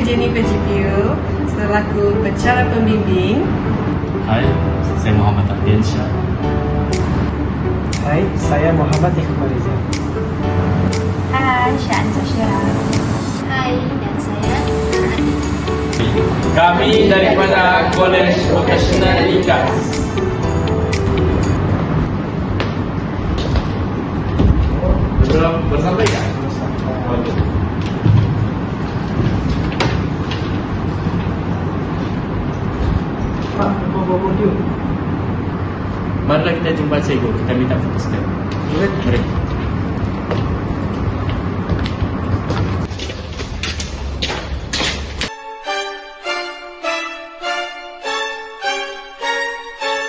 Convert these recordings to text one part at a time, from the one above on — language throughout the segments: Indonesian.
Jennifer GPU selaku pencara pembimbing. Hai, saya Muhammad Ardiansyah. Hai, saya Muhammad Iqbal Reza. Hai, Syaan Sasha. Hai, dan saya Adi. Kami daripada College Vocational Likas. Belum bersampaikan? Pak, apa bawa podium? Marilah kita jumpa cikgu, kita minta foto sekali. Mari.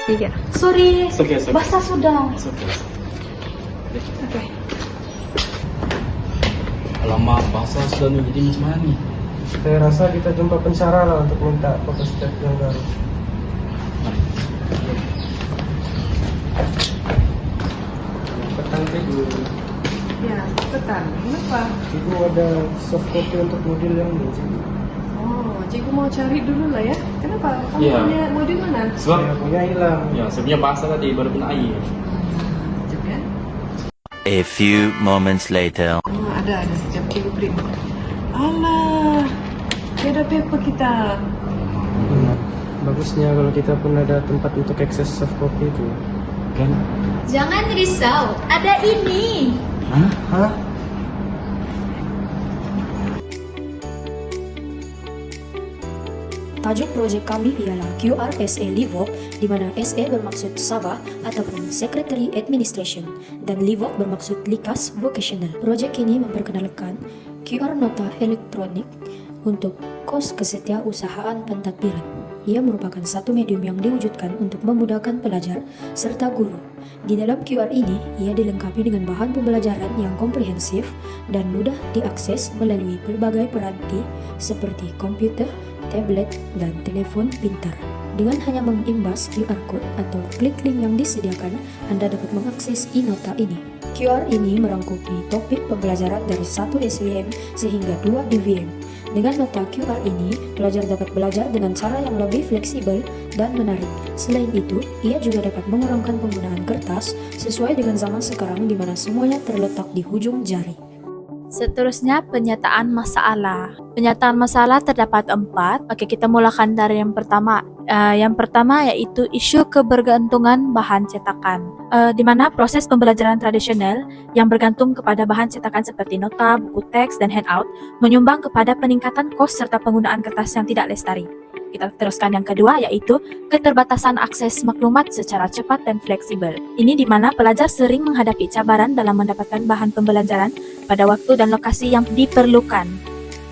Tiga. Sorry, Okay. basah sudah. Okay. Alamak, bahasa sudah nih, jadi macam mana ni? Saya rasa kita jumpa pensyarah lah untuk minta foto step yang baru. Mari. Petang cikgu. Ya, petang. Kenapa? Cikgu ada soft copy untuk modul yang ini, cikgu. Oh, cikgu mau cari dulu lah ya. Kenapa? Kamu Ya. punya modul mana? Sebab Saya punya hilang. ya, saya punya bahasa tadi baru kena air. Sekejap ya. A few moments later. Oh, ada sekejap cikgu print. Alah, tiada paper kita. Bagusnya kalau kita pun ada tempat untuk akses soft copy itu. Kan? Jangan risau, ada ini. Hah? Tajuk proyek kami ialah QRSA Livok, di mana SA bermaksud Sabah ataupun Secretary Administration dan Livok bermaksud Likas Vocational. Proyek ini memperkenalkan QR nota elektronik untuk kos kesetiausahaan pentadbiran. Ia merupakan satu medium yang diwujudkan untuk memudahkan pelajar serta guru. Di dalam QR ini, ia dilengkapi dengan bahan pembelajaran yang komprehensif dan mudah diakses melalui berbagai peranti seperti komputer, tablet, dan telepon pintar. Dengan hanya mengimbas QR code atau klik link yang disediakan, Anda dapat mengakses e-nota ini. QR ini merangkupi topik pembelajaran dari 1 SWM sehingga 2 DVM. Dengan nota QR ini, pelajar dapat belajar dengan cara yang lebih fleksibel dan menarik. Selain itu, ia juga dapat mengurangkan penggunaan kertas sesuai dengan zaman sekarang di mana semuanya terletak di hujung jari. Seterusnya, penyataan masalah. Penyataan masalah terdapat 4. Oke, kita mulakan dari yang pertama. Yang pertama yaitu isu kebergantungan bahan cetakan. Di mana proses pembelajaran tradisional yang bergantung kepada bahan cetakan seperti nota, buku teks, dan handout menyumbang kepada peningkatan kos serta penggunaan kertas yang tidak lestari. Kita teruskan yang kedua yaitu keterbatasan akses maklumat secara cepat dan fleksibel. Ini di mana pelajar sering menghadapi cabaran dalam mendapatkan bahan pembelajaran pada waktu dan lokasi yang diperlukan.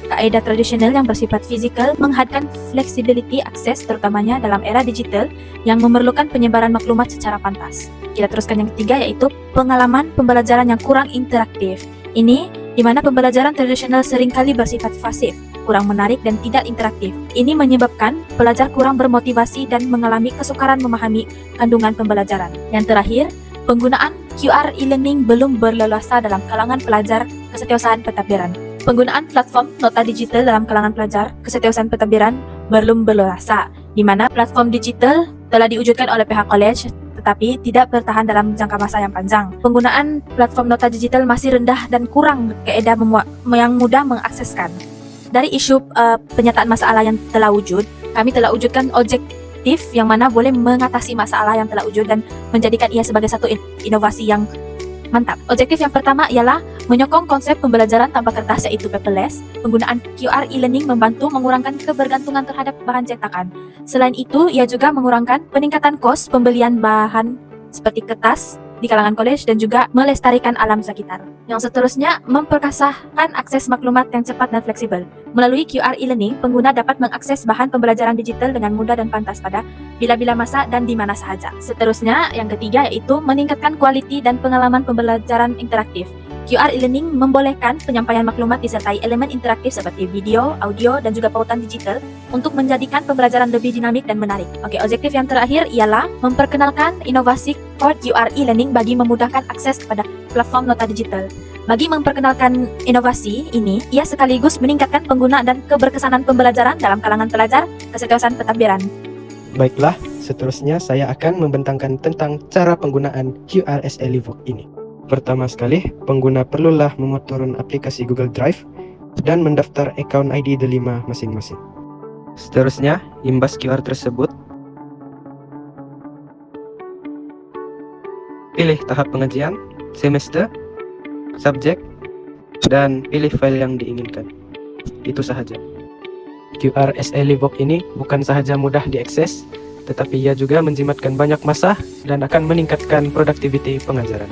Kaedah tradisional yang bersifat fizikal menghadkan flexibility akses terutamanya dalam era digital yang memerlukan penyebaran maklumat secara pantas. Kita teruskan yang ketiga yaitu pengalaman pembelajaran yang kurang interaktif. Ini di mana pembelajaran tradisional seringkali bersifat pasif, kurang menarik dan tidak interaktif. Ini menyebabkan pelajar kurang bermotivasi dan mengalami kesukaran memahami kandungan pembelajaran. Yang terakhir, penggunaan QR e-learning belum berleluasa dalam kalangan pelajar kesetiausahaan pentadbiran. Penggunaan platform nota digital dalam kalangan pelajar kesetiausahaan pentadbiran belum berleluasa, di mana platform digital telah diwujudkan oleh pihak college tetapi tidak bertahan dalam jangka masa yang panjang. Penggunaan platform nota digital masih rendah dan kurang keedah yang mudah mengakseskan. Dari isu penyataan masalah yang telah wujud, kami telah wujudkan objektif yang mana boleh mengatasi masalah yang telah wujud dan menjadikan ia sebagai satu inovasi yang mantap. Objektif yang pertama ialah menyokong konsep pembelajaran tanpa kertas yaitu paperless. Penggunaan QR e-learning membantu mengurangkan kebergantungan terhadap bahan cetakan. Selain itu, ia juga mengurangkan peningkatan kos pembelian bahan seperti kertas di kalangan college dan juga melestarikan alam sekitar. Yang seterusnya, memperkasahkan akses maklumat yang cepat dan fleksibel. Melalui QR e-learning, pengguna dapat mengakses bahan pembelajaran digital dengan mudah dan pantas pada bila-bila masa dan di mana sahaja. Seterusnya, yang ketiga yaitu meningkatkan kualiti dan pengalaman pembelajaran interaktif. QR e-learning membolehkan penyampaian maklumat disertai elemen interaktif seperti video, audio, dan juga pautan digital untuk menjadikan pembelajaran lebih dinamik dan menarik. Oke, objektif yang terakhir ialah memperkenalkan inovasi Code QR e-learning bagi memudahkan akses kepada platform nota digital. Bagi memperkenalkan inovasi ini, ia sekaligus meningkatkan pengguna dan keberkesanan pembelajaran dalam kalangan pelajar kesetiausahan pentadbiran. Baiklah, seterusnya saya akan membentangkan tentang cara penggunaan QRSA Livoke ini. Pertama sekali, pengguna perlulah memotorkan aplikasi Google Drive dan mendaftar akaun ID delima masing-masing. Seterusnya, imbas QR tersebut, pilih tahap pengajian, semester, subjek, dan pilih file yang diinginkan. Itu sahaja. QRSA Livoke ini bukan sahaja mudah diakses, tetapi ia juga menjimatkan banyak masa dan akan meningkatkan produktiviti pengajaran.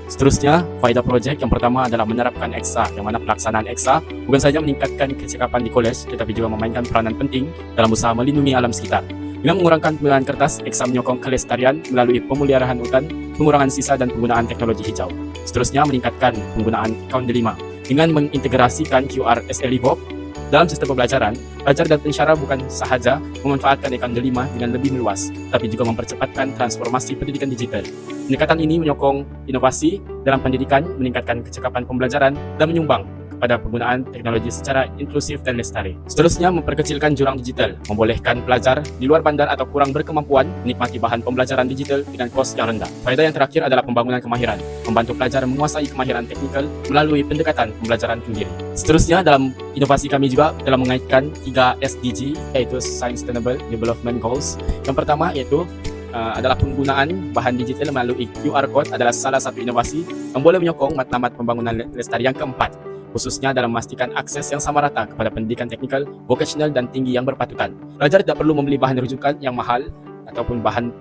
Seterusnya, faedah projek yang pertama adalah menerapkan EXA, yang mana pelaksanaan EXA bukan saja meningkatkan kecekapan di kolej, tetapi juga memainkan peranan penting dalam usaha melindungi alam sekitar. Dengan mengurangkan penggunaan kertas, EXA menyokong kelestarian melalui pemeliharaan hutan, pengurangan sisa dan penggunaan teknologi hijau. Seterusnya, meningkatkan penggunaan akaun delima. Dengan mengintegrasikan QRSA Livoke dalam sistem pembelajaran, pelajar dan pensyarah bukan sahaja memanfaatkan akaun delima dengan lebih meluas, tapi juga mempercepatkan transformasi pendidikan digital. Pendekatan ini menyokong inovasi dalam pendidikan, meningkatkan kecekapan pembelajaran, dan menyumbang pada penggunaan teknologi secara inklusif dan lestari. Seterusnya, memperkecilkan jurang digital, membolehkan pelajar di luar bandar atau kurang berkemampuan menikmati bahan pembelajaran digital dengan kos yang rendah. Faedah yang terakhir adalah pembangunan kemahiran, membantu pelajar menguasai kemahiran teknikal melalui pendekatan pembelajaran sendiri. Seterusnya, dalam inovasi kami juga telah mengaitkan 3 SDG, yaitu Sustainable Development Goals. Yang pertama yaitu adalah penggunaan bahan digital melalui QR Code adalah salah satu inovasi yang boleh menyokong matlamat pembangunan lestari. Yang keempat, khususnya dalam memastikan akses yang sama rata kepada pendidikan teknikal, vocational, dan tinggi yang berpatutan. Pelajar tidak perlu membeli bahan rujukan yang mahal ataupun bahan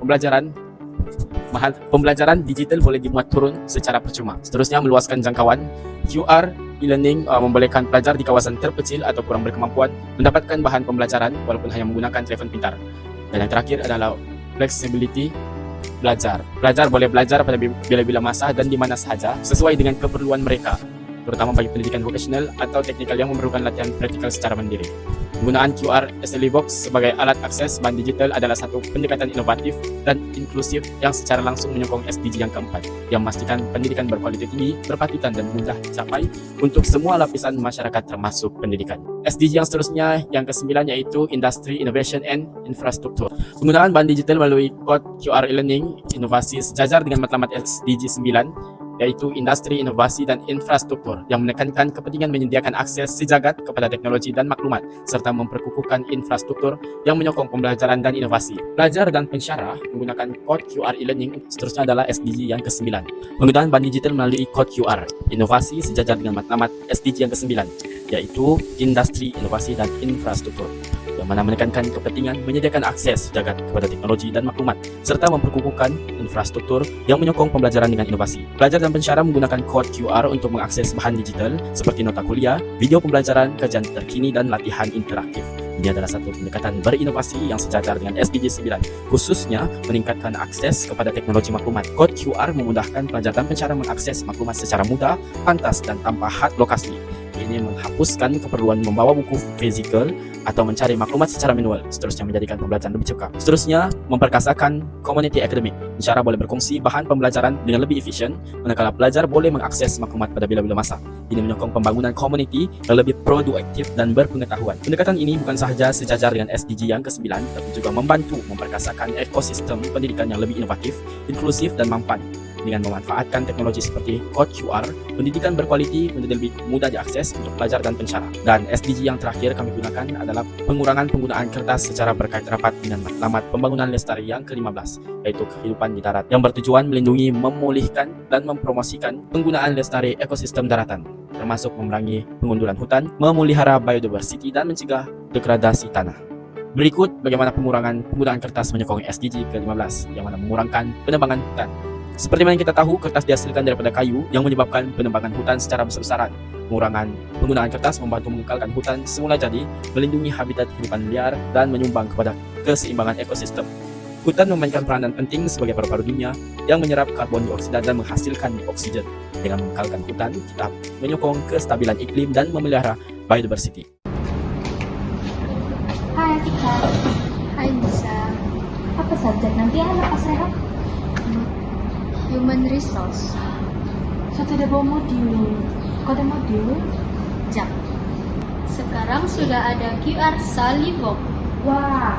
pembelajaran digital boleh dimuat turun secara percuma. Seterusnya, meluaskan jangkauan QR e-learning membolehkan pelajar di kawasan terpencil atau kurang berkemampuan mendapatkan bahan pembelajaran walaupun hanya menggunakan telefon pintar. Dan yang terakhir adalah flexibility belajar. Pelajar boleh belajar pada bila-bila masa dan di mana sahaja sesuai dengan keperluan mereka, terutama bagi pendidikan vocational atau teknikal yang memerlukan latihan praktikal secara mandiri. Penggunaan QRSA Livoke sebagai alat akses bahan digital adalah satu pendekatan inovatif dan inklusif yang secara langsung menyokong SDG yang keempat, yang memastikan pendidikan berkualitas tinggi, berpatutan, dan mudah dicapai untuk semua lapisan masyarakat termasuk pendidikan. SDG yang seterusnya, yang ke-9, yaitu Industry, Innovation, and Infrastructure. Penggunaan bahan digital melalui kode QR e-learning, inovasi sejajar dengan matlamat SDG 9, yaitu industri, inovasi, dan infrastruktur yang menekankan kepentingan menyediakan akses sejagat kepada teknologi dan maklumat serta memperkukuhkan infrastruktur yang menyokong pembelajaran dan inovasi. Pelajar dan pensyarah menggunakan kode QR e-learning. Seterusnya adalah SDG yang ke-9, penggunaan bahan digital melalui kode QR, inovasi sejajar dengan matlamat SDG yang ke-9, yaitu industri, inovasi, dan infrastruktur yang mana menekankan kepentingan menyediakan akses sejagat kepada teknologi dan maklumat serta memperkukuhkan infrastruktur yang menyokong pembelajaran dengan inovasi. Pelajar dan pensyarah menggunakan kode QR untuk mengakses bahan digital seperti nota kuliah, video pembelajaran, kajian terkini, dan latihan interaktif. Ini adalah satu pendekatan berinovasi yang sejajar dengan SDG 9, khususnya meningkatkan akses kepada teknologi maklumat. Kode QR memudahkan pelajar dan pensyarah mengakses maklumat secara mudah, pantas, dan tanpa had lokasi. Ini menghapuskan keperluan membawa buku fizikal atau mencari maklumat secara manual. Seterusnya, menjadikan pembelajaran lebih cekap. Seterusnya, memperkasakan community akademik. Pensyarah boleh berkongsi bahan pembelajaran dengan lebih efisien, manakala pelajar boleh mengakses maklumat pada bila-bila masa. Ini menyokong pembangunan community yang lebih produktif dan berpengetahuan. Pendekatan ini bukan sahaja sejajar dengan SDG yang ke-9, tapi juga membantu memperkasakan ekosistem pendidikan yang lebih inovatif, inklusif, dan mampan. Dengan memanfaatkan teknologi seperti kode QR, pendidikan berkualiti menjadi lebih mudah diakses untuk pelajar dan pensyarah. Dan SDG yang terakhir kami gunakan adalah pengurangan penggunaan kertas secara berkait rapat dengan matlamat pembangunan lestari yang ke-15, yaitu kehidupan di darat, yang bertujuan melindungi, memulihkan, dan mempromosikan penggunaan lestari ekosistem daratan, termasuk memerangi pengunduran hutan, memelihara biodiversity, dan mencegah degradasi tanah. Berikut bagaimana pengurangan penggunaan kertas menyokong SDG ke-15, yang mana mengurangkan penebangan hutan. Seperti mana kita tahu, kertas dihasilkan daripada kayu yang menyebabkan penebangan hutan secara besar-besaran. Pengurangan penggunaan kertas membantu mengekalkan hutan semula jadi, melindungi habitat kehidupan liar, dan menyumbang kepada keseimbangan ekosistem. Hutan memainkan peranan penting sebagai paru-paru dunia yang menyerap karbon dioksida dan menghasilkan oksigen. Dengan mengekalkan hutan, kita menyokong kestabilan iklim dan memelihara biodiversity. Hai Atika. Hai Nisa. Apa subjek nanti anak sehat? Human Resource. Saya tidak bawa modul. Kau ada modul? Jap. Sekarang sudah ada QR Salivok. Wah,